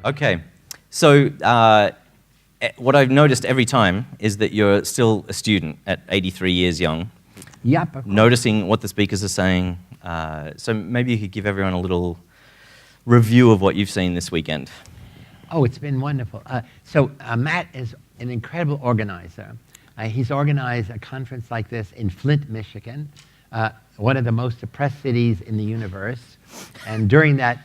Okay, so what I've noticed every time is that you're still a student at 83 years young. Yep. Noticing what the speakers are saying. So maybe you could give everyone a little review of what you've seen this weekend. Oh, it's been wonderful. So Matt is an incredible organizer. He's organized a conference like this in Flint, Michigan, one of the most depressed cities in the universe. And during that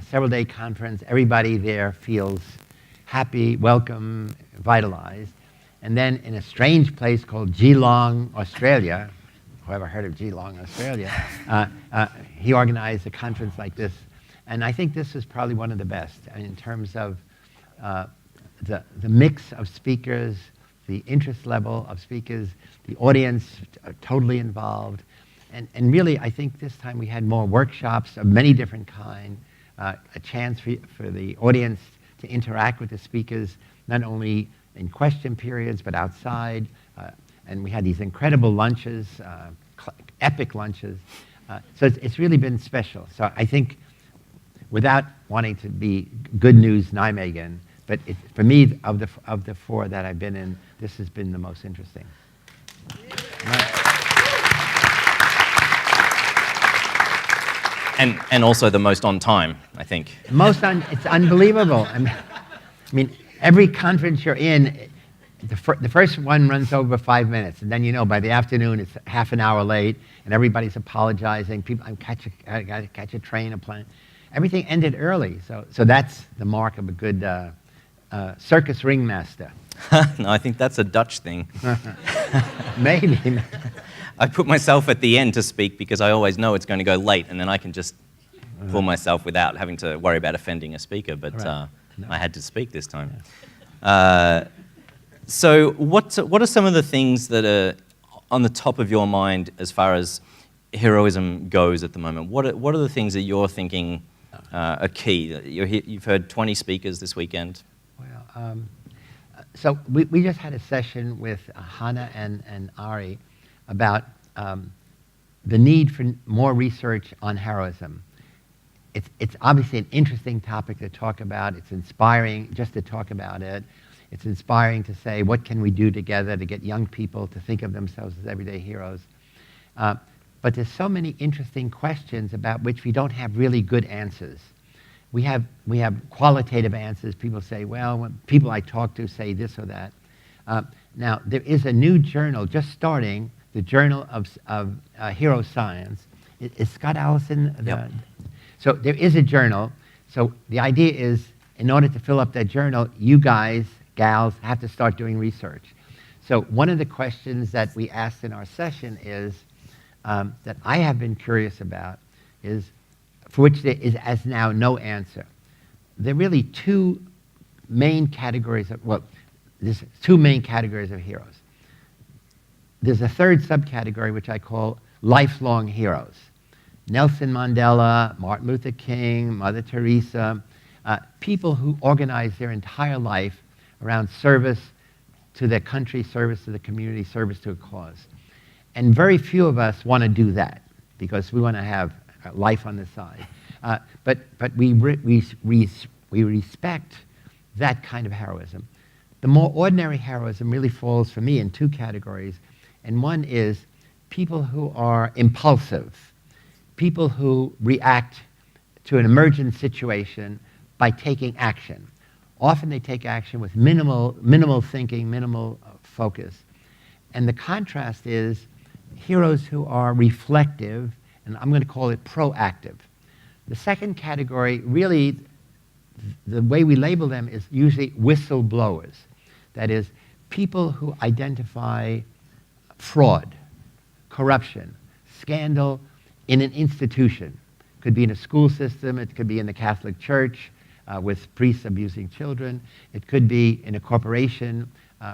several-day conference, everybody there feels happy, welcome, vitalized. And then in a strange place called Geelong, Australia, whoever heard of Geelong, Australia, he organized a conference like this. And I think this is probably one of the best in terms of the mix of speakers, the interest level of speakers, the audience totally involved. And really, I think this time we had more workshops of many different kinds, a chance for the audience to interact with the speakers, not only in question periods, but outside. And we had these incredible lunches, epic lunches. So it's really been special. So I think, without wanting to be good news Nijmegen, but for me, of the four that I've been in, this has been the most interesting. And also the most on time, I think. It's unbelievable. I mean, every conference you're in, the first one runs over 5 minutes, and then by the afternoon it's half an hour late, and everybody's apologizing. People, I gotta catch a train, a plane. Everything ended early, so that's the mark of a good circus ringmaster. No, I think that's a Dutch thing. Maybe. I put myself at the end to speak because I always know it's going to go late, and then I can just pull myself without having to worry about offending a speaker, but right. I had to speak this time. So what are some of the things that are on the top of your mind as far as heroism goes at the moment? What are the things that you're thinking are key? You've heard 20 speakers this weekend. Well, so we just had a session with Hannah and Ari about the need for more research on heroism. It's obviously an interesting topic to talk about. It's inspiring just to talk about it. It's inspiring to say, what can we do together to get young people to think of themselves as everyday heroes? But there's so many interesting questions about which we don't have really good answers. We have qualitative answers. People say, well, when people I talk to say this or that. Now, there is a new journal just starting, the Journal of Hero Science. Is Scott Allison? Yep. So there is a journal. So the idea is, in order to fill up that journal, you guys, gals, have to start doing research. So one of the questions that we asked in our session is, that I have been curious about, is, for which there is as now no answer. There are really two main categories of, there's two main categories of heroes. There's a third subcategory, which I call lifelong heroes. Nelson Mandela, Martin Luther King, Mother Teresa, people who organize their entire life around service to their country, service to the community, service to a cause. And very few of us want to do that because we want to have life on the side. But we respect that kind of heroism. The more ordinary heroism really falls for me in two categories. And one is people who are impulsive, people who react to an emergent situation by taking action. Often they take action with minimal thinking, minimal focus. And the contrast is heroes who are reflective, and I'm going to call it proactive. The second category, really, the way we label them is usually whistleblowers. That is, people who identify fraud, corruption, scandal in an institution. It could be in a school system, it could be in the Catholic Church with priests abusing children. It could be in a corporation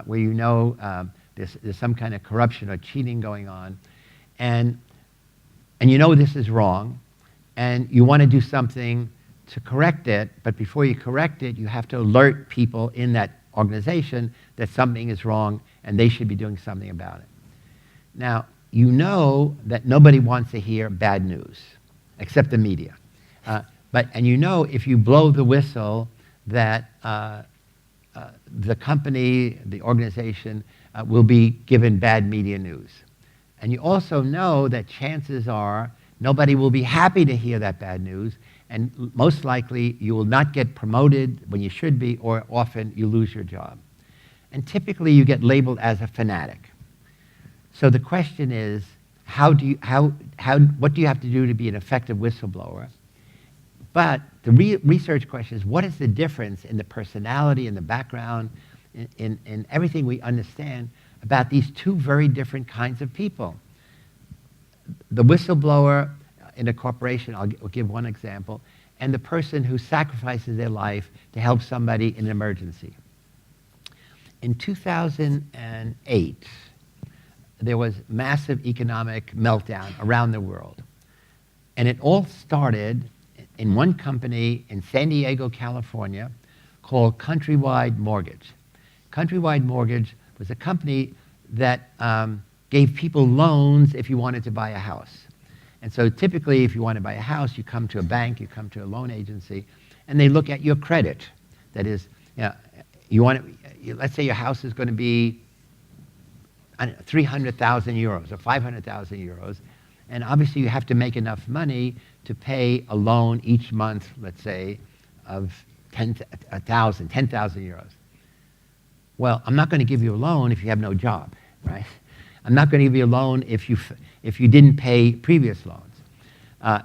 where there's some kind of corruption or cheating going on. And this is wrong, and you want to do something to correct it, but before you correct it, you have to alert people in that organization that something is wrong and they should be doing something about it. Now, you know that nobody wants to hear bad news. except the media. And you know if you blow the whistle that the company, the organization, will be given bad media news. And you also know that chances are nobody will be happy to hear that bad news, and most likely you will not get promoted when you should be, or often you lose your job. And typically you get labeled as a fanatic. So the question is, what do you have to do to be an effective whistleblower? But the research question is, what is the difference in the personality and the background, in everything we understand about these two very different kinds of people? The whistleblower in a corporation, I'll give one example, and the person who sacrifices their life to help somebody in an emergency. In 2008, there was massive economic meltdown around the world. And it all started in one company in San Diego, California, called Countrywide Mortgage. Countrywide Mortgage was a company that gave people loans if you wanted to buy a house. And so typically, if you want to buy a house, you come to a bank, you come to a loan agency, and they look at your credit. That is, let's say your house is going to be 300,000 euros or 500,000 euros, and obviously you have to make enough money to pay a loan each month, let's say, of 10,000 euros. Well, I'm not going to give you a loan if you have no job, right? I'm not going to give you a loan if you didn't pay previous loans.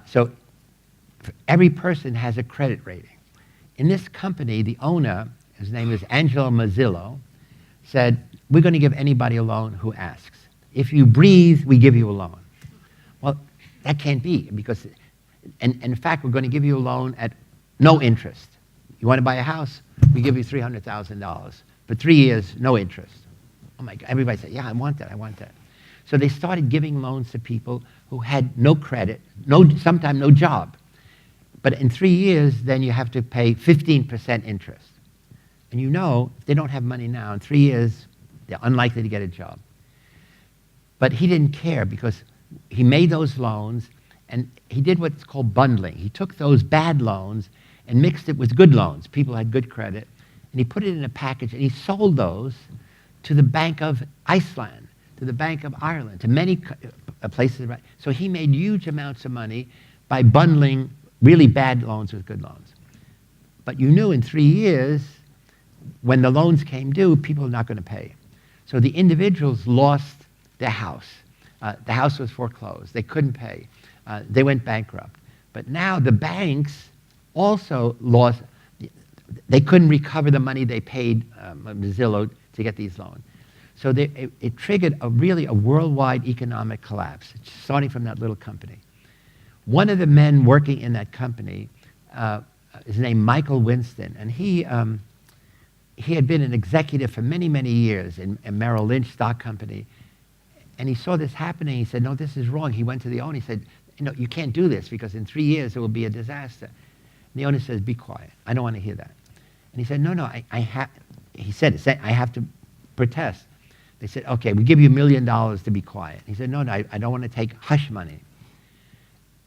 So every person has a credit rating. In this company, the owner, his name is Angelo Mazzillo, said, we're going to give anybody a loan who asks. If you breathe, we give you a loan. Well, that can't be, because, and in fact, we're going to give you a loan at no interest. You want to buy a house? We give you $300,000. For 3 years, no interest. Oh my God, everybody said, yeah, I want that, I want that. So they started giving loans to people who had no credit, sometimes no job. But in 3 years, then you have to pay 15% interest. And you know, if they don't have money now, in 3 years, they're unlikely to get a job. But he didn't care, because he made those loans, and he did what's called bundling. He took those bad loans and mixed it with good loans. People had good credit. And he put it in a package, and he sold those to the Bank of Iceland, to the Bank of Ireland, to many places. So he made huge amounts of money by bundling really bad loans with good loans. But you knew in 3 years, when the loans came due, people were not going to pay. So the individuals lost their house. The house was foreclosed. They couldn't pay. They went bankrupt. But now the banks also lost. They couldn't recover the money they paid Mazzillo to get these loans. So it triggered a worldwide economic collapse, starting from that little company. One of the men working in that company is named Michael Winston, and he had been an executive for many, many years in Merrill Lynch stock company, and he saw this happening. He said, no, this is wrong. He went to the owner. He said, you can't do this, because in 3 years it will be a disaster. And the owner says, be quiet. I don't want to hear that. And he said, no, he said, I have to protest. They said, okay, we give you $1 million to be quiet. He said, no, I don't want to take hush money.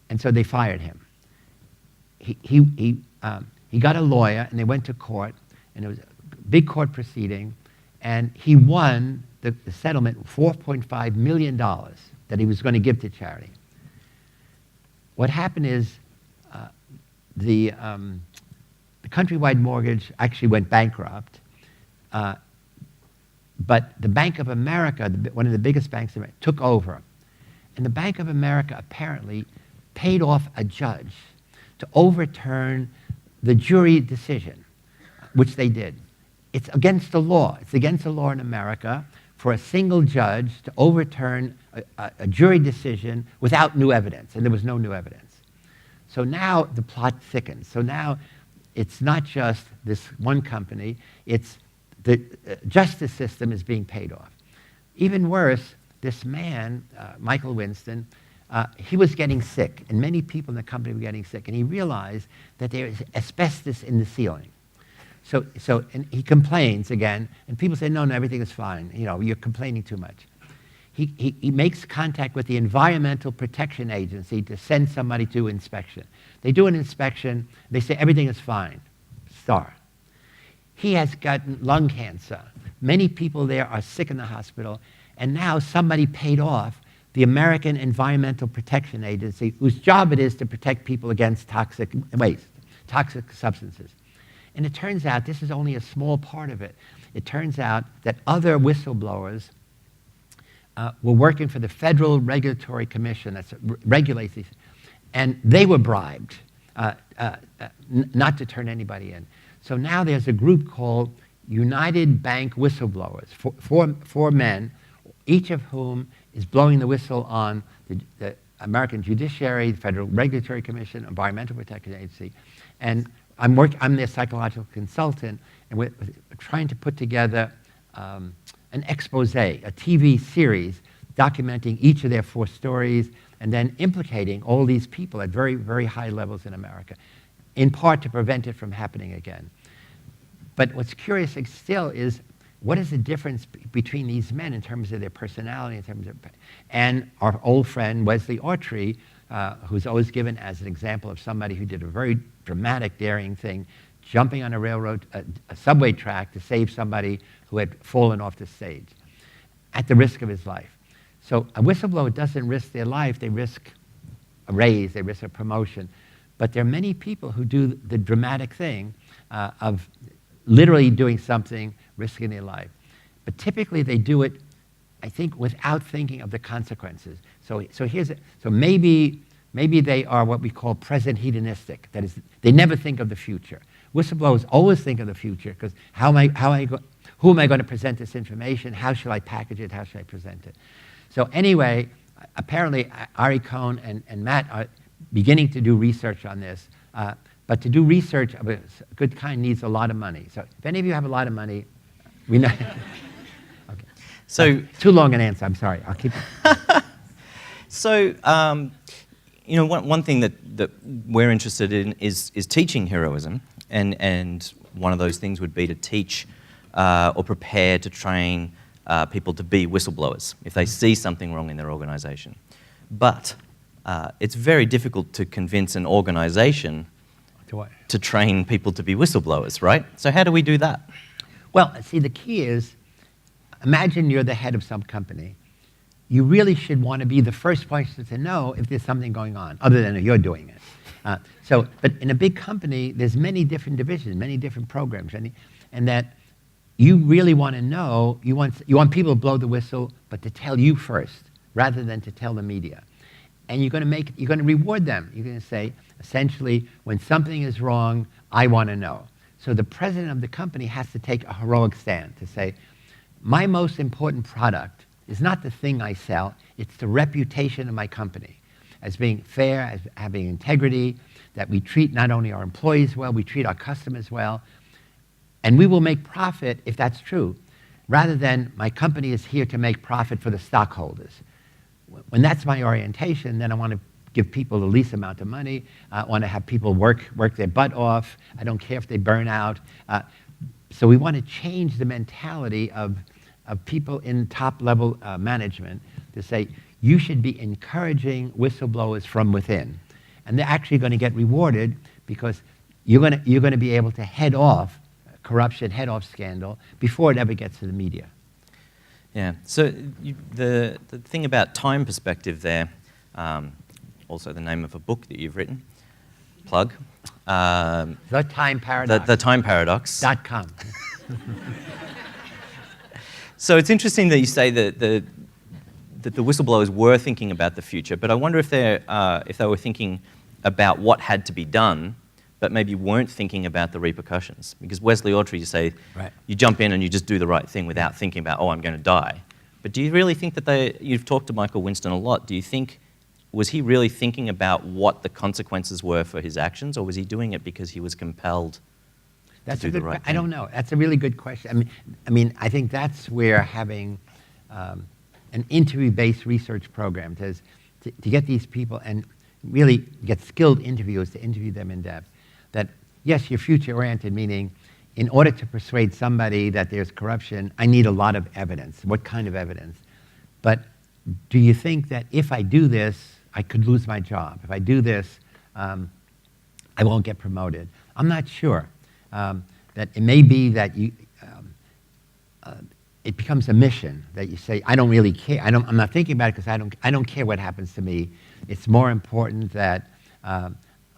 And so they fired him. He got a lawyer, and they went to court, and it was a big court proceeding, and he won the settlement, $4.5 million that he was going to give to charity. What happened is the Countrywide Mortgage actually went bankrupt, but the Bank of America, one of the biggest banks in America, took over. And the Bank of America apparently paid off a judge to overturn the jury decision, which they did. It's against the law. It's against the law in America for a single judge to overturn a jury decision without new evidence, and there was no new evidence. So now the plot thickens. So now it's not just this one company, it's the justice system is being paid off. Even worse, this man, Michael Winston, he was getting sick, and many people in the company were getting sick, and he realized that there is asbestos in the ceiling. And he complains again, and people say, no, everything is fine. You're complaining too much. he makes contact with the Environmental Protection Agency to send somebody to inspection. They do an inspection. They say everything is fine. Star. He has gotten lung cancer. Many people there are sick in the hospital. And now somebody paid off the American Environmental Protection Agency, whose job it is to protect people against toxic waste, toxic substances. And it turns out, this is only a small part of it, it turns out that other whistleblowers were working for the Federal Regulatory Commission that regulates these, and they were bribed not to turn anybody in. So now there's a group called United Bank Whistleblowers, four men, each of whom is blowing the whistle on the American Judiciary, the Federal Regulatory Commission, Environmental Protection Agency, and I'm their psychological consultant, and we're trying to put together an expose, a TV series documenting each of their 4 stories and then implicating all these people at very, very high levels in America, in part to prevent it from happening again. But what's curious still is, what is the difference between these men in terms of their personality, in terms of, and our old friend Wesley Autry, who's always given as an example of somebody who did a very dramatic, daring thing, jumping on a subway track to save somebody who had fallen off the stage at the risk of his life. So a whistleblower doesn't risk their life, they risk a raise, they risk a promotion. But there are many people who do the dramatic thing of literally doing something, risking their life. But typically they do it, I think, without thinking of the consequences. So maybe they are what we call present hedonistic. That is, they never think of the future. Whistleblowers always think of the future, because who am I going to present this information? How shall I package it? How shall I present it? So anyway, apparently Ari Cohn and Matt are beginning to do research on this. But to do research of a good kind needs a lot of money. So if any of you have a lot of money, we know. Okay. So too long an answer. I'm sorry. I'll keep it. So you know, one thing that we're interested in is teaching heroism, and one of those things would be to teach or prepare to train people to be whistleblowers if they see something wrong in their organization. But it's very difficult to convince an organization to train people to be whistleblowers, right? So how do we do that? Well, see, the key is, imagine you're the head of some company. You really should want to be the first person to know if there's something going on, other than if you're doing it. But in a big company, there's many different divisions, many different programs, and that you really want to know, you want people to blow the whistle, but to tell you first, rather than to tell the media. And you're going to reward them. You're going to say, essentially, when something is wrong, I want to know. So the president of the company has to take a heroic stand to say, my most important product is not the thing I sell, it's the reputation of my company as being fair, as having integrity, that we treat not only our employees well, we treat our customers well, and we will make profit if that's true, rather than my company is here to make profit for the stockholders. When that's my orientation, then I want to give people the least amount of money. I want to have people work their butt off. I don't care if they burn out. So we want to change the mentality of people in top-level management to say, you should be encouraging whistleblowers from within. And they're actually going to get rewarded because you're going to be able to head off corruption, head off scandal, before it ever gets to the media. Yeah, so the thing about time perspective there, also the name of a book that you've written, plug. The Time Paradox. The Time Paradox. .com. So it's interesting that you say that the whistleblowers were thinking about the future, but I wonder if they were thinking about what had to be done, but maybe weren't thinking about the repercussions. Because Wesley Autry, you say, right, you jump in and you just do the right thing without thinking about, oh, I'm going to die. But do you really think that you've talked to Michael Winston a lot, do you think, was he really thinking about what the consequences were for his actions, or was he doing it because he was compelled to do the right thing? I don't know. That's a really good question. I mean, I think that's where having an interview-based research program to get these people and really get skilled interviewers to interview them in depth. That, yes, you're future-oriented, meaning in order to persuade somebody that there's corruption, I need a lot of evidence. What kind of evidence? But do you think that if I do this, I could lose my job? If I do this, I won't get promoted. I'm not sure. That it may be that it becomes a mission that you say, I don't really care. I'm not thinking about it because I don't care what happens to me. It's more important that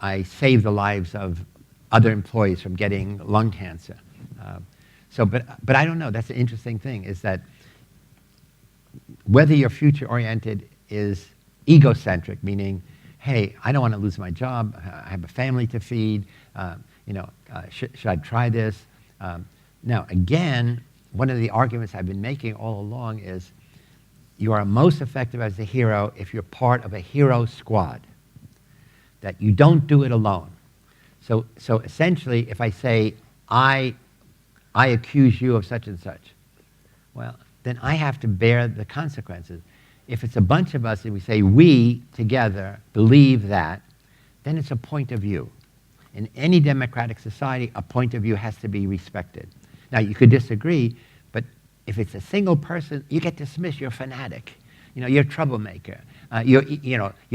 I save the lives of other employees from getting lung cancer. But I don't know. That's an interesting thing, is that whether you're future-oriented is egocentric, meaning, hey, I don't want to lose my job. I have a family to feed. Should I try this? Now, again, one of the arguments I've been making all along is you are most effective as a hero if you're part of a hero squad, that you don't do it alone. So essentially, if I say, I accuse you of such and such, well, then I have to bear the consequences. If it's a bunch of us and we say, we together believe that, then it's a point of view. In any democratic society, a point of view has to be respected. Now, you could disagree, but if it's a single person, you get dismissed. You're a fanatic. You're a troublemaker. You're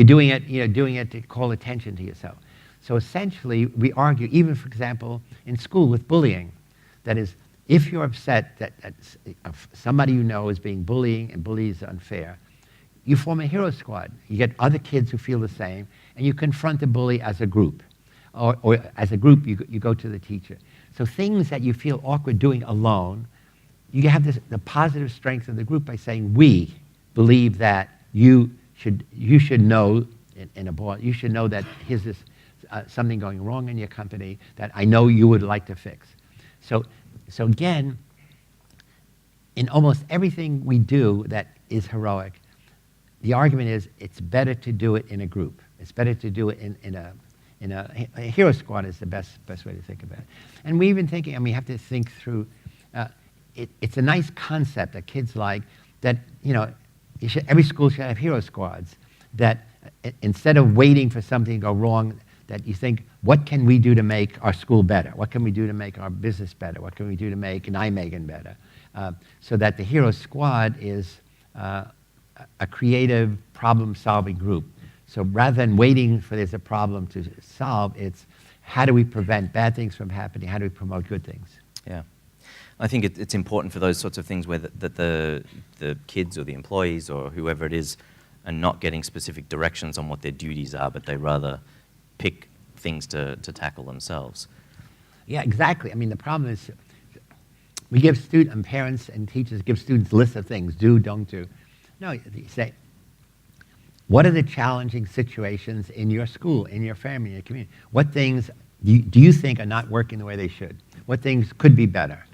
doing it to call attention to yourself. So essentially, we argue, even for example, in school with bullying, that is, if you're upset that somebody you know is being bullying and bullying is unfair, you form a hero squad. You get other kids who feel the same, and you confront the bully as a group. Or as a group, you go to the teacher. So things that you feel awkward doing alone, you have the positive strength of the group by saying, we believe that you should know, in a board, you should know that here's this something going wrong in your company that I know you would like to fix. So again, in almost everything we do that is heroic, the argument is it's better to do it in a group. It's better to do it in a hero squad is the best way to think about it. And we've been thinking, and we have to think through, it's a nice concept that kids like, that every school should have hero squads, that instead of waiting for something to go wrong, that you think, what can we do to make our school better? What can we do to make our business better? What can we do to make Nijmegen better? So that the hero squad is a creative problem-solving group. So rather than waiting for there's a problem to solve, it's how do we prevent bad things from happening? How do we promote good things? Yeah. I think it's important for those sorts of things where the kids or the employees or whoever it is are not getting specific directions on what their duties are, but they rather pick things to tackle themselves. Yeah, exactly. I mean, the problem is we give parents and teachers give students lists of things, do, don't do. No, you say, what are the challenging situations in your school, in your family, in your community? What things do you think are not working the way they should? What things could be better?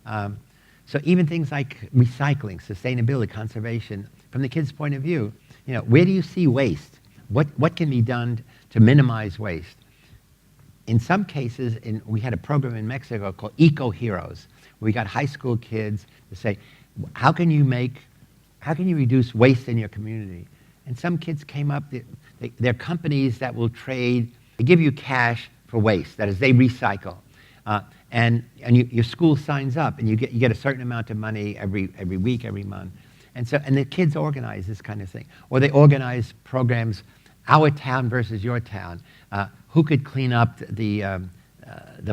So even things like recycling, sustainability, conservation, from the kids' point of view, where do you see waste? What can be done to minimize waste? In some cases, we had a program in Mexico called Eco Heroes, where we got high school kids to say, how can you reduce waste in your community? And some kids came up, they're companies that will trade, they give you cash for waste, that is, they recycle. And your school signs up, and you get a certain amount of money every week, every month. And the kids organize this kind of thing. Or they organize programs, our town versus your town. Who could clean up the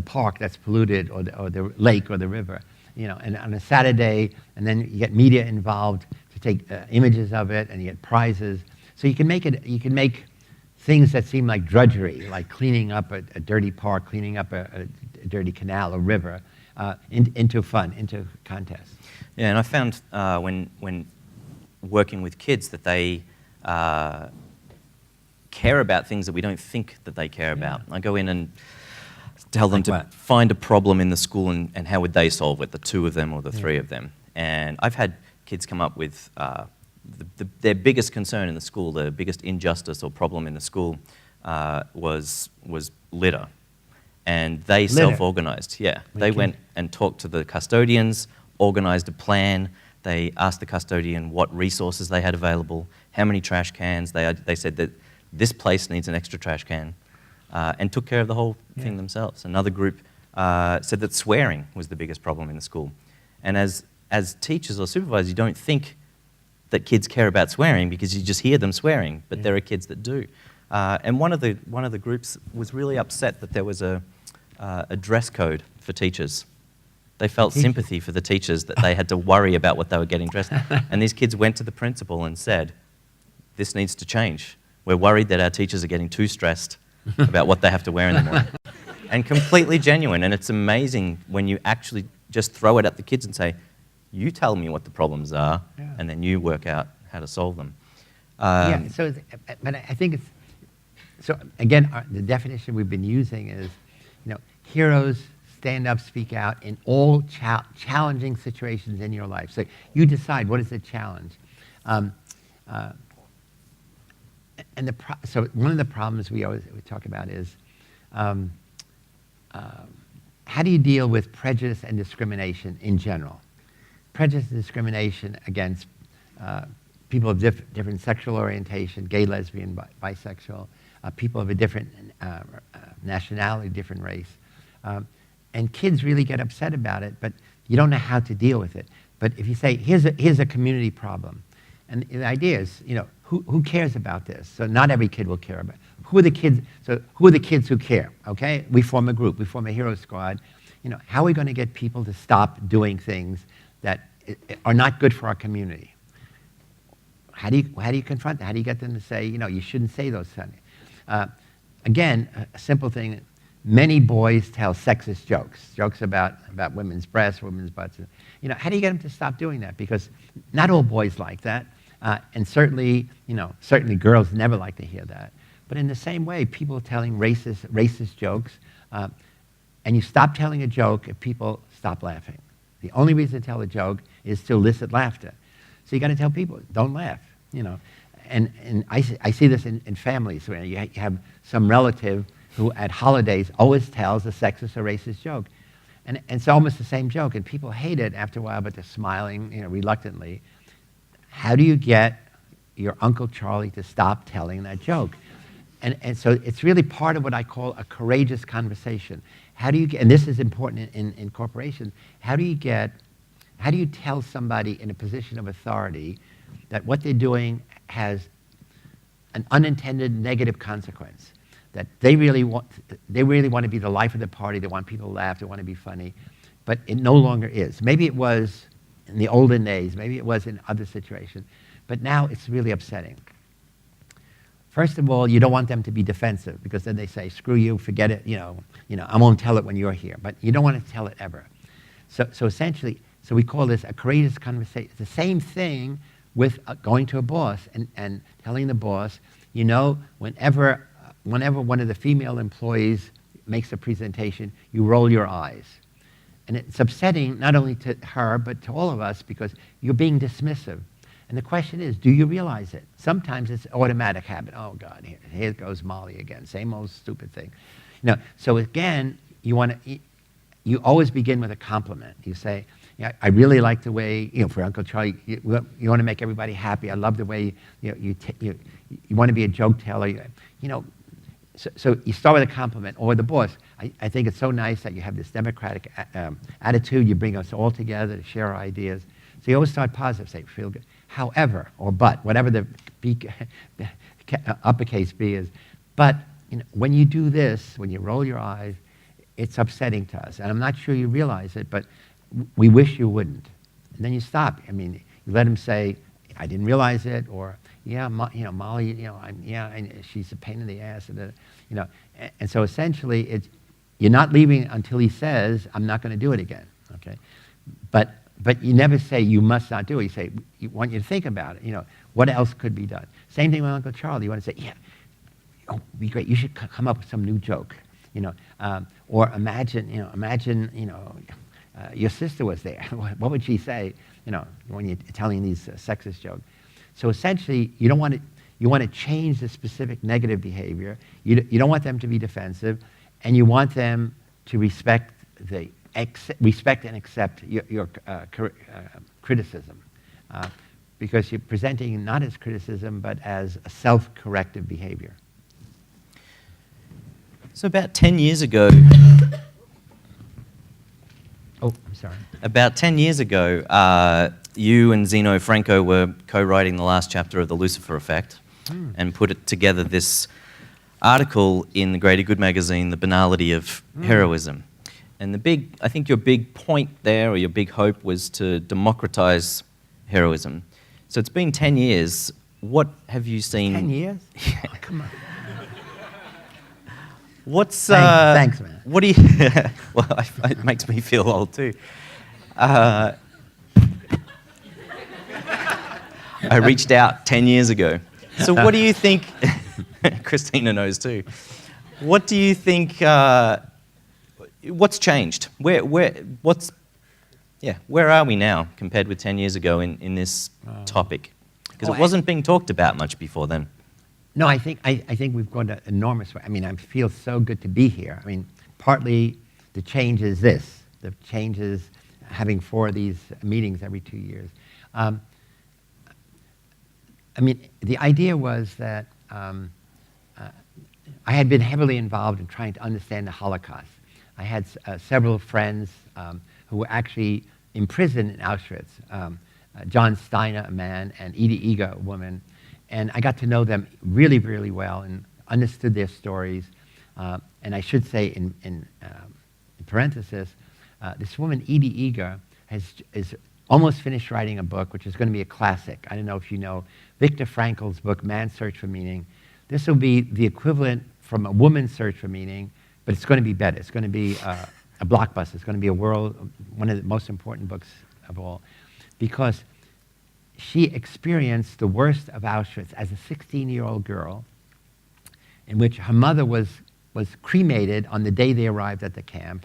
park that's polluted, or the lake or the river? And on a Saturday, and then you get media involved to take images of it, and you get prizes. So you can make things that seem like drudgery, like cleaning up a dirty park, cleaning up a dirty canal or river, into fun, into contests. Yeah, and I found when working with kids that they care about things that we don't think that they care about. I go in and tell them to find a problem in the school and how would they solve it, the two of them or the three of them. And I've had kids come up with their biggest concern in the school, the biggest injustice or problem in the school was litter. And they self-organized, yeah. They went and talked to the custodians, organized a plan. They asked the custodian what resources they had available, how many trash cans. They said that this place needs an extra trash can, and took care of the whole thing themselves. Another group said that swearing was the biggest problem in the school. And as teachers or supervisors, you don't think that kids care about swearing because you just hear them swearing, but there are kids that do. And one of the groups was really upset that there was a dress code for teachers. They felt sympathy for the teachers that they had to worry about what they were getting dressed. And these kids went to the principal and said, this needs to change. We're worried that our teachers are getting too stressed about what they have to wear in the morning. And completely genuine. And it's amazing when you actually just throw it at the kids and say, you tell me what the problems are, and then you work out how to solve them. Yeah, so, but I think it's, so again, the definition we've been using is, heroes stand up, speak out in all challenging situations in your life. So you decide what is the challenge. So one of the problems we talk about is how do you deal with prejudice and discrimination in general? Prejudice and discrimination against people of different sexual orientation, gay, lesbian, bisexual, people of a different nationality, different race. And kids really get upset about it, but you don't know how to deal with it. But if you say, here's a community problem, and the idea is, who cares about this? So not every kid will care about it. Who are the kids? So who are the kids who care? Okay, we form a group. We form a hero squad. How are we going to get people to stop doing things that are not good for our community? How do you confront that? How do you get them to say, you shouldn't say those things? Again, a simple thing. Many boys tell sexist jokes about women's breasts, women's butts. How do you get them to stop doing that? Because not all boys like that, and certainly girls never like to hear that. But in the same way, people telling racist jokes, and you stop telling a joke if people stop laughing. The only reason to tell a joke is to elicit laughter. So you got to tell people, don't laugh. And I see this in families where you have some relative who at holidays always tells a sexist or racist joke. And it's almost the same joke, and people hate it after a while, but they're smiling reluctantly. How do you get your Uncle Charlie to stop telling that joke? And so it's really part of what I call a courageous conversation. How do you get, and this is important in corporations, how do you tell somebody in a position of authority that what they're doing has an unintended negative consequence? That they really want to be the life of the party. They want people to laugh. They want to be funny, but it no longer is. Maybe it was in the olden days. Maybe it was in other situations, but now it's really upsetting. First of all, you don't want them to be defensive because then they say, "Screw you, forget it." I won't tell it when you're here, but you don't want to tell it ever. So essentially, we call this a courageous conversation. It's the same thing with going to a boss and telling the boss, whenever one of the female employees makes a presentation, you roll your eyes. And it's upsetting not only to her, but to all of us because you're being dismissive. And the question is, do you realize it? Sometimes it's automatic habit. Oh, God, here goes Molly again, same old stupid thing. So again, you always begin with a compliment. You say, I really like the way, for Uncle Charlie, you want to make everybody happy. I love the way you want to be a joke teller. So you start with a compliment, or the boss. I think it's so nice that you have this democratic attitude. You bring us all together to share our ideas. So you always start positive, say, feel good. However, or but, whatever the uppercase B is. But when you do this, when you roll your eyes, it's upsetting to us. And I'm not sure you realize it, but we wish you wouldn't. And then you stop. You let him say, I didn't realize it, or Molly, she's a pain in the ass, and so essentially, you're not leaving until he says, I'm not going to do it again, okay? But you never say you must not do it. You say, you want you to think about it. What else could be done? Same thing with Uncle Charlie. You want to say, it'd be great. You should come up with some new joke, or imagine, your sister was there. What would she say, when you're telling these sexist jokes? So essentially, you want to change the specific negative behavior. You don't want them to be defensive, and you want them to respect and accept your criticism, because you're presenting not as criticism but as a self-corrective behavior. So about 10 years ago, Oh, I'm sorry. About 10 years ago, you and Zeno Franco were co-writing the last chapter of The Lucifer Effect and put it together this article in the Greater Good magazine, The Banality of Heroism. And I think your big point there, or your big hope, was to democratize heroism. So it's been 10 years. What have you seen? 10 years? Yeah. Oh, come on. What's thanks, man. What do you? Well, it makes me feel old too. I reached out 10 years ago. So what do you think? Christina knows too. What do you think? What's changed? Where are we now compared with 10 years ago in this topic? Because it wasn't being talked about much before then. No, I think we've gone an enormous way. I mean, I feel so good to be here. I mean, partly the change is this. The change is having 4 of these meetings every 2 years. I mean, the idea was that I had been heavily involved in trying to understand the Holocaust. I had several friends who were actually imprisoned in Auschwitz. John Steiner, a man, and Edie Eger, a woman. And I got to know them really, really well and understood their stories. And I should say, in parenthesis, this woman, Edie Eger, is almost finished writing a book, which is going to be a classic. I don't know if you know Viktor Frankl's book, Man's Search for Meaning. This will be the equivalent from A Woman's Search for Meaning, but it's going to be better. It's going to be a blockbuster. It's going to be one of the most important books of all, because she experienced the worst of Auschwitz as a 16-year-old girl, in which her mother was cremated on the day they arrived at the camp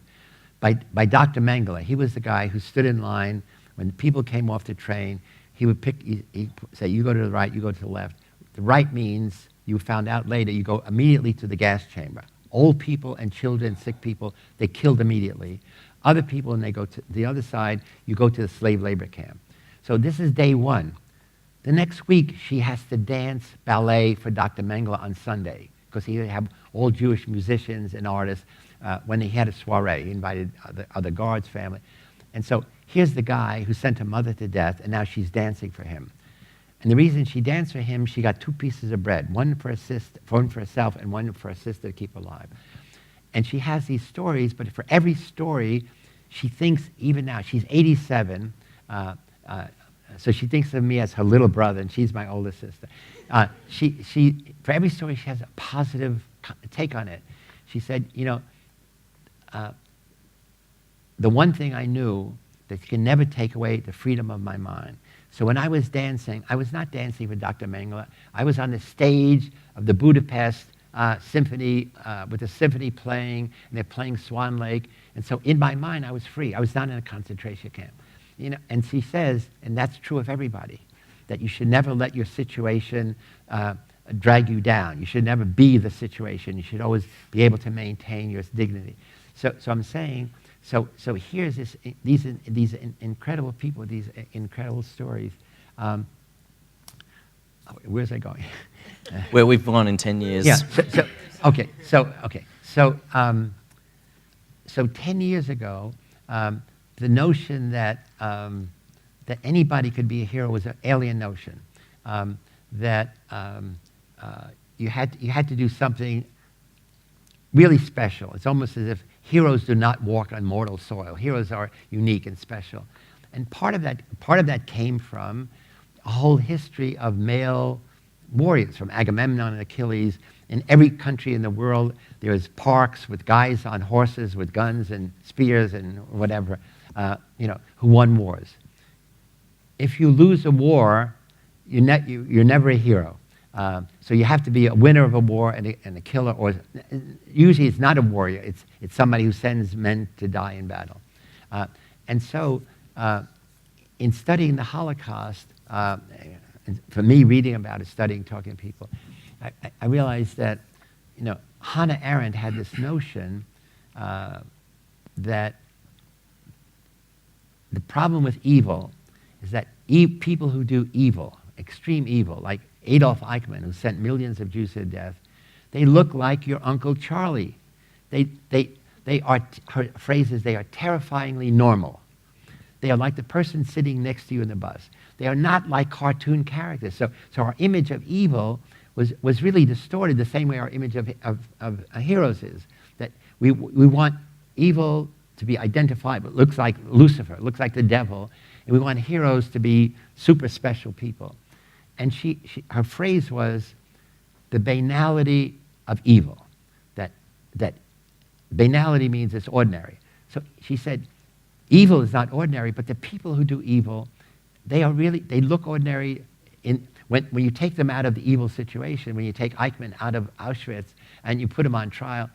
by Dr. Mengele. He was the guy who stood in line when people came off the train. He would he'd say, you go to the right, you go to the left. The right means, you found out later, you go immediately to the gas chamber. Old people and children, sick people, they killed immediately. Other people, and they go to the other side, you go to the slave labor camp. So this is day 1. The next week, she has to dance ballet for Dr. Mengele on Sunday, because he would have all Jewish musicians and artists. When he had a soiree, he invited other guards' family. And so here's the guy who sent her mother to death, and now she's dancing for him. And the reason she danced for him, she got 2 pieces of bread, one for herself and one for her sister to keep alive. And she has these stories, but for every story, she thinks, even now, she's 87, so she thinks of me as her little brother, and she's my older sister. For every story, she has a positive take on it. She said, you know, the one thing I knew that you can never take away the freedom of my mind. So when I was dancing, I was not dancing with Dr. Mengele. I was on the stage of the Budapest Symphony with the symphony playing, and they're playing Swan Lake. And so in my mind, I was free. I was not in a concentration camp. You know, and she says, and that's true of everybody, that you should never let your situation drag you down. You should never be the situation. You should always be able to maintain your dignity. So I'm saying, so here's these incredible people, these incredible stories. Where's I going? Where we've gone in 10 years. Yeah. So 10 years ago, the notion that that anybody could be a hero was an alien notion. That you had to do something really special. It's almost as if heroes do not walk on mortal soil. Heroes are unique and special. And part of that came from a whole history of male warriors, from Agamemnon and Achilles. In every country in the world, there's parks with guys on horses with guns and spears and whatever, who won wars. If you lose a war, you're never a hero. So you have to be a winner of a war and a killer, or usually it's not a warrior. It's somebody who sends men to die in battle. And so, in studying the Holocaust, and for me, reading about it, studying, talking to people, I realized that, Hannah Arendt had this notion that the problem with evil is that people who do evil, extreme evil, like Adolf Eichmann, who sent millions of Jews to death, they look like your Uncle Charlie. her phrase is, they are terrifyingly normal. They are like the person sitting next to you in the bus. They are not like cartoon characters. So our image of evil was really distorted the same way our image of heroes is. That we want evil to be identifiable. It looks like Lucifer, it looks like the devil, and we want heroes to be super special people. And her phrase was the banality of evil. That banality means it's ordinary. So she said, evil is not ordinary, but the people who do evil, they look ordinary when you take them out of the evil situation, when you take Eichmann out of Auschwitz and you put him on trial,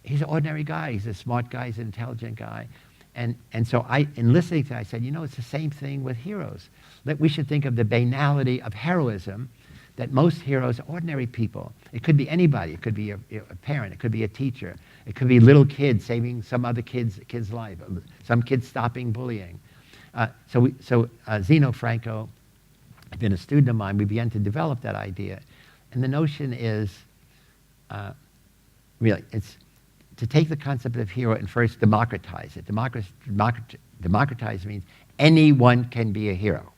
he's an ordinary guy, he's a smart guy, he's an intelligent guy. And so in listening to it, I said, it's the same thing with heroes. That we should think of the banality of heroism, that most heroes are ordinary people. It could be anybody. It could be a parent. It could be a teacher. It could be little kids saving some other kid's life, some kid stopping bullying. So Zeno Franco had been a student of mine. We began to develop that idea. And the notion is, really, it's to take the concept of hero and first democratize it. Democratize means anyone can be a hero.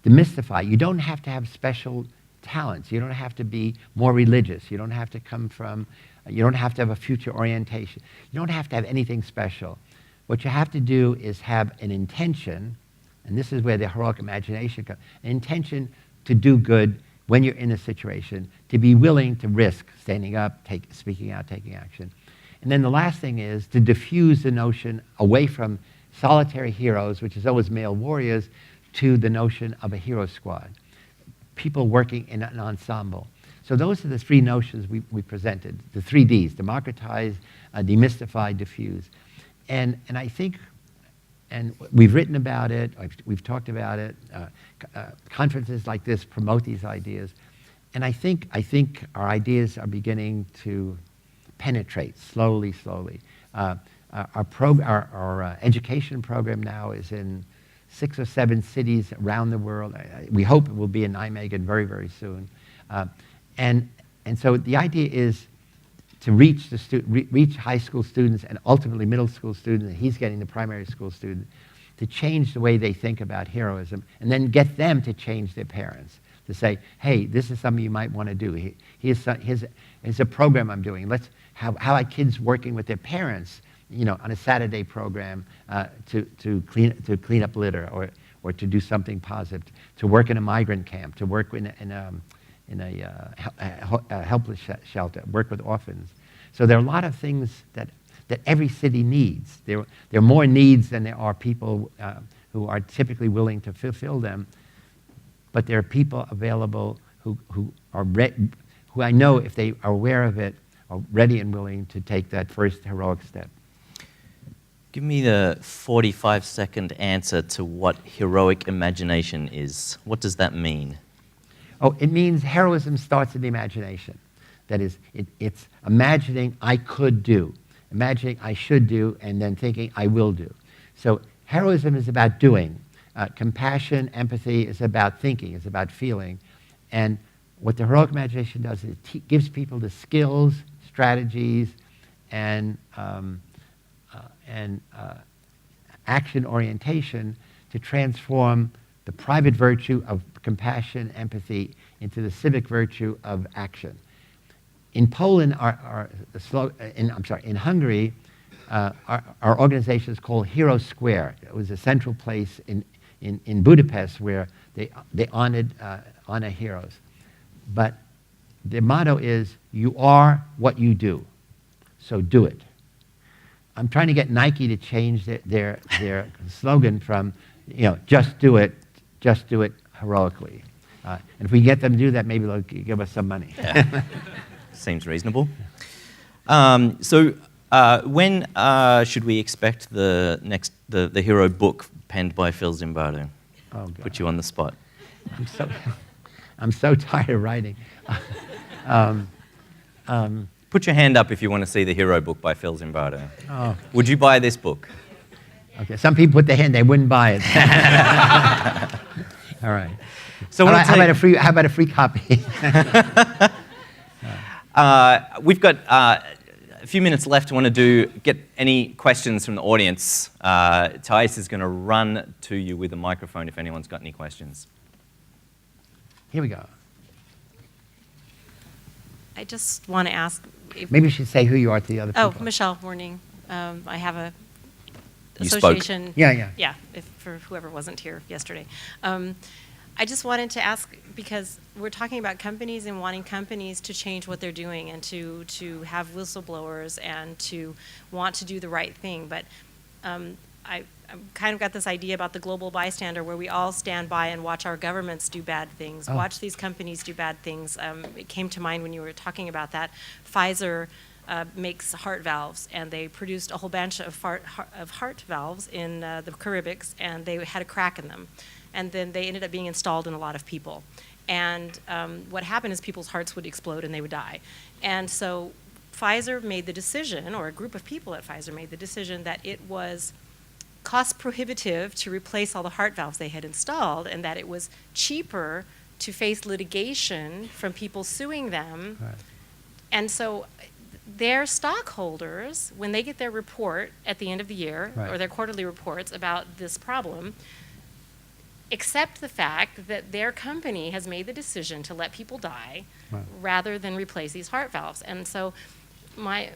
Demystify. You don't have to have special talents. You don't have to be more religious. You don't have to you don't have to have a future orientation. You don't have to have anything special. What you have to do is have an intention, and this is where the heroic imagination comes, an intention to do good when you're in a situation, to be willing to risk standing up, speaking out, taking action. And then the last thing is to diffuse the notion away from solitary heroes, which is always male warriors, to the notion of a hero squad, people working in an ensemble. So those are the three notions we presented, the 3 Ds: democratize, demystify, diffuse. And I think, and we've written about it, we've talked about it, conferences like this promote these ideas, and I think our ideas are beginning to penetrate slowly. Our education program now is in 6 or 7 cities around the world. We hope it will be in Nijmegen very, very soon. And so the idea is to reach reach high school students and ultimately middle school students, and he's getting the primary school student, to change the way they think about heroism, and then get them to change their parents, to say, hey, this is something you might want to do. Here's a program I'm doing. How are kids working with their parents, on a Saturday program to clean up litter, or to do something positive, to work in a migrant camp, to work in a helpless shelter, work with orphans. So there are a lot of things that every city needs. There are more needs than there are people who are typically willing to fulfill them. But there are people available who I know, if they are aware of it, are ready and willing to take that first heroic step. Give me the 45-second answer to what heroic imagination is. What does that mean? Oh, it means heroism starts in the imagination. That is, it's imagining I could do, imagining I should do, and then thinking I will do. So heroism is about doing. Compassion, empathy is about thinking, it's about feeling. And what the heroic imagination does is it gives people the skills, strategies, and action orientation to transform the private virtue of compassion, empathy, into the civic virtue of action. In Poland, in Hungary, our organization is called Hero Square. It was a central place in Budapest where they honor heroes. But the motto is, you are what you do, so do it. I'm trying to get Nike to change their slogan from, just do it heroically. And if we get them to do that, maybe they'll give us some money. Yeah. Seems reasonable. So when should we expect the hero book penned by Phil Zimbardo? Oh, God. Put you on the spot. I'm so tired of writing. Put your hand up if you want to see the hero book by Phil Zimbardo. Oh. Would you buy this book? Okay, some people put their hand, they wouldn't buy it. All right. So how about a free copy? We've got a few minutes left. I want to get any questions from the audience. Thais is going to run to you with a microphone if anyone's got any questions. Here we go. I just want to ask. Maybe you should say who you are to the other people. Oh, Michelle, morning. I have a You association. spoke. Yeah. For whoever wasn't here yesterday. I just wanted to ask, because we're talking about companies and wanting companies to change what they're doing and to have whistleblowers and to want to do the right thing. But I've kind of got this idea about the global bystander where we all stand by and watch our governments do bad things, watch these companies do bad things. It came to mind when you were talking about that. Pfizer makes heart valves, and they produced a whole bunch of heart valves in the Caribbeans, and they had a crack in them. And then they ended up being installed in a lot of people. And what happened is people's hearts would explode and they would die. And so Pfizer made the decision, or a group of people at Pfizer made the decision, that it was cost prohibitive to replace all the heart valves they had installed, and that it was cheaper to face litigation from people suing them. Right. And so their stockholders, when they get their report at the end of the year, Right. or their quarterly reports about this problem, accept the fact that their company has made the decision to let people die Right. rather than replace these heart valves. And so my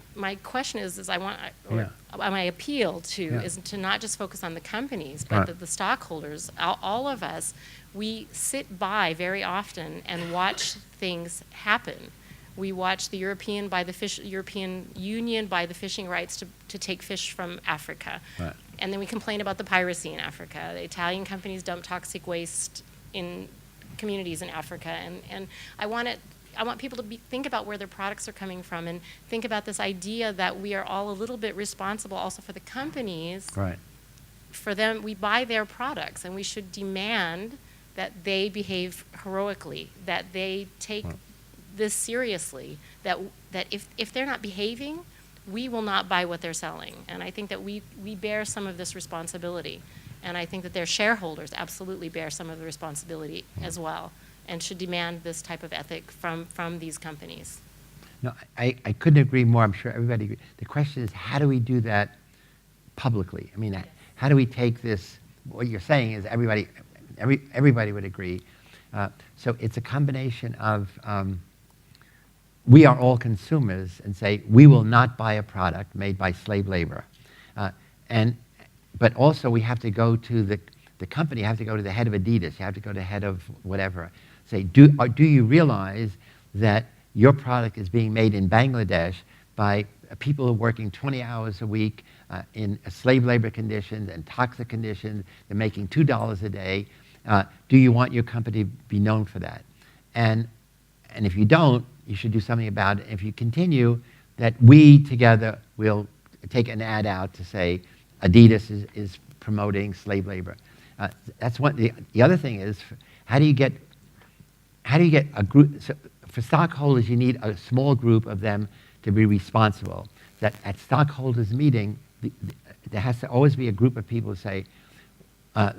question is I want, or my appeal to, is to not just focus on the companies, but Right. the stockholders, all of us. We sit by very often and watch things happen. We watch the European Union buy the fishing rights to take fish from Africa. Right. And then we complain about the piracy in Africa. The Italian companies dump toxic waste in communities in Africa. And I want people to think about where their products are coming from and think about this idea that we are all a little bit responsible also for the companies. Right. For them, we buy their products, and we should demand that they behave heroically, that they take this seriously, that if they're not behaving, we will not buy what they're selling. And I think that we bear some of this responsibility. And I think that their shareholders absolutely bear some of the responsibility as well, and should demand this type of ethic from these companies. No, I couldn't agree more. I'm sure everybody agrees. The question is, how do we do that publicly? I mean, how do we take this? What you're saying is everybody would agree. So it's a combination of we are all consumers and say we will not buy a product made by slave labor, but also we have to go to the company. You have to go to the head of Adidas. You have to go to the head of whatever. Say, do you realize that your product is being made in Bangladesh by people who are working 20 hours a week in slave labor conditions and toxic conditions? They're making $2 a day. Do you want your company to be known for that? And if you don't, you should do something about it. If you continue, that we together will take an ad out to say Adidas is promoting slave labor. That's one. The other thing is, how do you get a group? So for stockholders, you need a small group of them to be responsible. That at stockholders' meeting, there has to always be a group of people who say,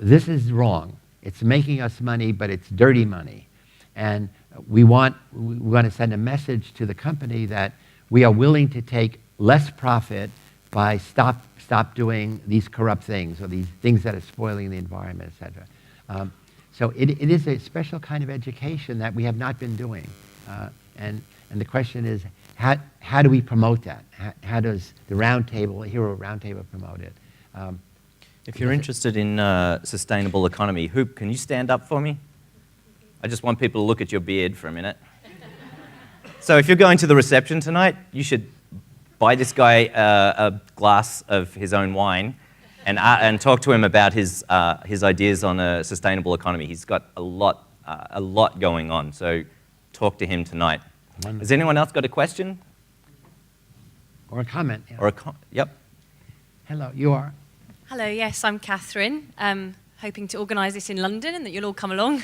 this is wrong. It's making us money, but it's dirty money. And we want to send a message to the company that we are willing to take less profit by stop doing these corrupt things or these things that are spoiling the environment, et cetera. So it is a special kind of education that we have not been doing. And the question is, how do we promote that? How does the roundtable, Hero Roundtable, promote it? If you're interested in sustainable economy, Hoop, can you stand up for me? I just want people to look at your beard for a minute. So if you're going to the reception tonight, you should buy this guy a glass of his own wine and talk to him about his ideas on a sustainable economy. He's got a lot going on, so talk to him tonight. Wonderful. Has anyone else got a question? Or a comment? Yeah. Or yep. Hello, you are? Hello, yes, I'm Catherine. Hoping to organise this in London and that you'll all come along.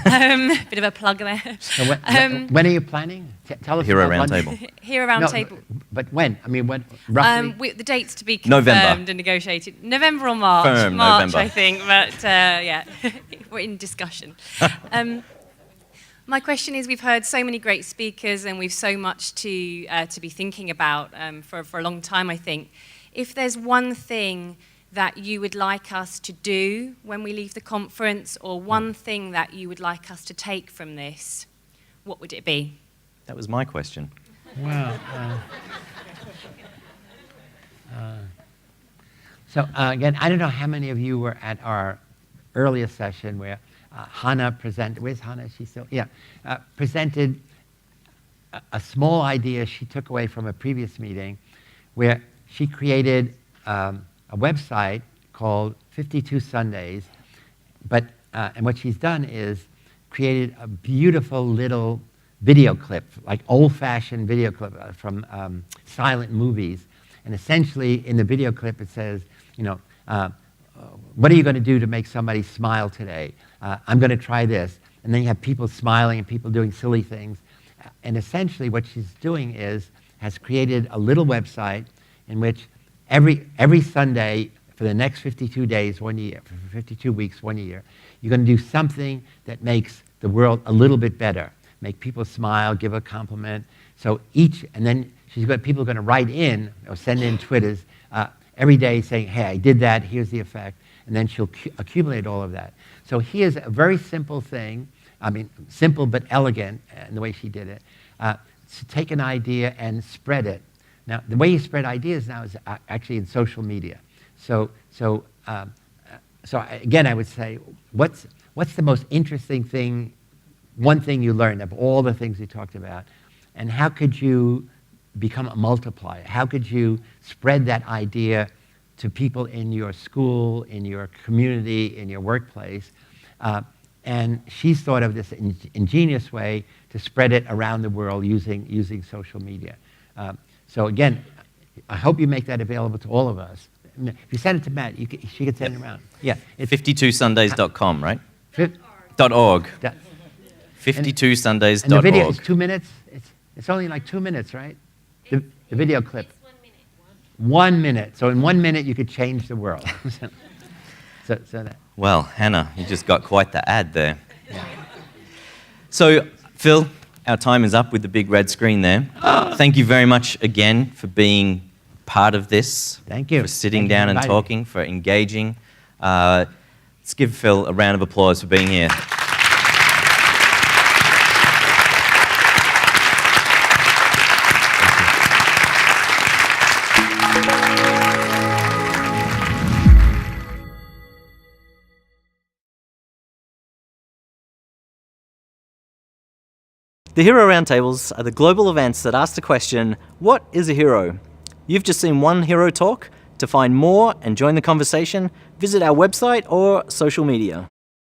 Bit of a plug there. So when are you planning? Tell us. Hero about Roundtable. Hero Roundtable. But when? I mean, when? Roughly? The date's to be confirmed November. and negotiated. November or March? Firm March, November. I think, but yeah, we're in discussion. My question is, we've heard so many great speakers and we've so much to be thinking about for a long time, I think. If there's one thing that you would like us to do when we leave the conference, or one thing that you would like us to take from this, what would it be? That was my question. Wow. So again, I don't know how many of you were at our earliest session where Hannah presented. Where's Hannah? Is she still? Yeah. Presented a small idea she took away from a previous meeting, where she created a website called 52 Sundays. And what she's done is created a beautiful little video clip, like old-fashioned video clip from silent movies. And essentially, in the video clip, it says, what are you going to do to make somebody smile today? I'm going to try this. And then you have people smiling and people doing silly things. And essentially, what she's doing is has created a little website in which every Sunday for the next 52 days, 1 year, for 52 weeks, 1 year, you're going to do something that makes the world a little bit better. Make people smile, give a compliment. So and then people are going to write in or send in Twitters every day saying, hey, I did that, here's the effect. And then she'll accumulate all of that. So here's a very simple thing, simple but elegant in the way she did it, to take an idea and spread it. Now, the way you spread ideas now is actually in social media. So again, I would say, what's the most interesting thing, one thing you learned of all the things we talked about, and how could you become a multiplier? How could you spread that idea to people in your school, in your community, in your workplace? And she's thought of this ingenious way to spread it around the world using social media. So again, I hope you make that available to all of us. If you send it to Matt, she could send it around. Yeah, it's 52sundays.com, right? .org. .org. 52sundays.org. And the video is 2 minutes. It's only like 2 minutes, right? The video clip. It's 1 minute. 1 minute. So in 1 minute, you could change the world. so that. Well, Hannah, you just got quite the ad there. So, Phil, our time is up with the big red screen there. Thank you very much again for being part of this. Thank you. For sitting Thank you down for and inviting me. talking, for engaging. Let's give Phil a round of applause for being here. The Hero Roundtables are the global events that ask the question, what is a hero? You've just seen one hero talk. To find more and join the conversation, visit our website or social media.